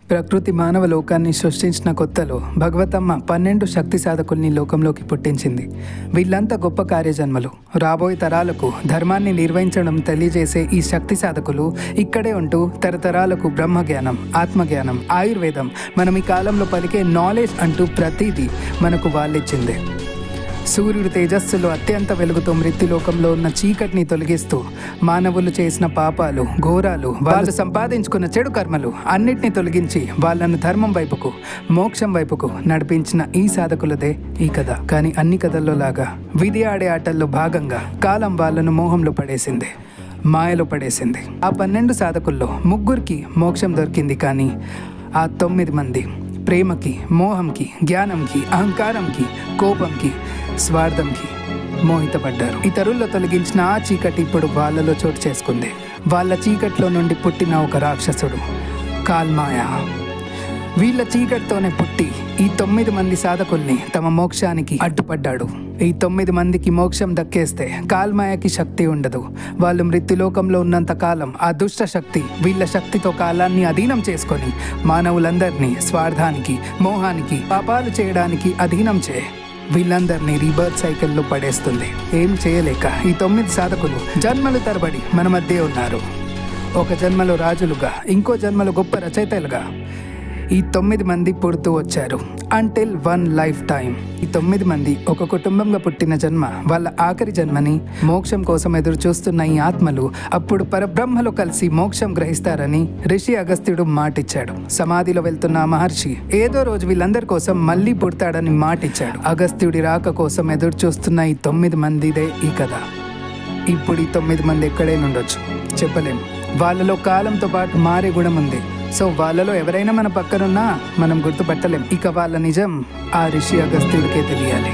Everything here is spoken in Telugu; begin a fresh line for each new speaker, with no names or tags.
ప్రకృతి మానవ లోకాన్ని సృష్టించిన కొత్తలో భగవతమ్మ 12 శక్తి సాధకుల్ని లోకంలోకి పుట్టించింది. వీళ్ళంతా గొప్ప కార్యజన్మలు. రాబోయే తరాలకు ధర్మాన్ని నిర్వహించడం తెలియజేసే ఈ శక్తి సాధకులు ఇక్కడే ఉంటూ తరతరాలకు బ్రహ్మజ్ఞానం, ఆత్మజ్ఞానం, ఆయుర్వేదం, మనం ఈ కాలంలో పలికే నాలెడ్జ్ అంటూ ప్రతిదీ మనకు వాళ్ళిచ్చిందే. సూర్యుడి తేజస్సులో అత్యంత వెలుగుతో మృత్యులోకంలో ఉన్న చీకటిని తొలగిస్తూ మానవులు చేసిన పాపాలు, ఘోరాలు, వాళ్ళు సంపాదించుకున్న చెడు కర్మలు అన్నిటినీ తొలగించి వాళ్ళను ధర్మం వైపుకు, మోక్షం వైపుకు నడిపించిన ఈ సాధకులదే ఈ కథ. కానీ అన్ని కథల్లో లాగా విధి ఆడే ఆటల్లో భాగంగా కాలం వాళ్ళను మోహంలో పడేసింది, మాయలో పడేసింది. ఆ 12 సాధకుల్లో 3కి మోక్షం దొరికింది. కానీ ఆ 9 మంది ప్రేమకి, మోహంకి, జ్ఞానంకి, అహంకారంకి, కోపంకి, స్వార్థంకి మోహితపడ్డారు. ఇతరుల్లో తొలగించిన ఆ చీకటి ఇప్పుడు వాళ్ళలో చోటు చేసుకుంది. వాళ్ళ చీకట్లో నుండి పుట్టిన ఒక రాక్షసుడు కాల్మాయ. వీళ్ళ చీకటితోనే పుట్టి ఈ 9 మంది సాధకుల్ని తమ మోక్షానికి అడ్డుపడ్డాడు. ఈ 9 మందికి మోక్షం దక్కేస్తే కాల్మాయకి శక్తి ఉండదు. వాళ్ళు మృత్యులోకంలో ఉన్నంత కాలం ఆ దుష్ట శక్తి వీళ్ళ శక్తితో కాలాన్ని అధీనం చేసుకొని మానవులందరినీ స్వార్థానికి, మోహానికి, పాపాలు చేయడానికి అధీనం వీళ్ళందరినీ రీబర్త్ సైకిల్లో పడేస్తుంది. ఏం చేయలేక ఈ 9 సాధకులు జన్మలు తరబడి మన మధ్య ఉన్నారు. ఒక జన్మలో రాజులుగా, ఇంకో జన్మలో గొప్ప రచయితలుగా ఈ 9 మంది పుడుతూ వచ్చారు. Until 1 life time. ఈ 9 మంది ఒక కుటుంబంగా పుట్టిన జన్మ వాళ్ళ ఆఖరి జన్మని. మోక్షం కోసం ఎదురు చూస్తున్న ఈ ఆత్మలు అప్పుడు పరబ్రహ్మలో కలిసి మోక్షం గ్రహిస్తారని ఋషి అగస్త్యుడు మాటిచ్చాడు. సమాధిలో వెళ్తున్న ఆ మహర్షి ఏదో రోజు వీళ్ళందరి కోసం మళ్ళీ పుడతాడని మాటిచ్చాడు. అగస్త్యుడి రాక కోసం ఎదురు చూస్తున్న ఈ 9 మందిదే ఈ కథ. ఇప్పుడు ఈ 9 మంది ఎక్కడైనా ఉండొచ్చు, చెప్పలేం. వాళ్ళలో కాలంతో పాటు మారే గుణం ఉంది. సో వాళ్ళలో ఎవరైనా మన పక్కనున్నా మనం గుర్తుపట్టలేం. ఇక వాళ్ళ నిజం ఆ ఋషి అగస్త్యుడికే తెలియాలి.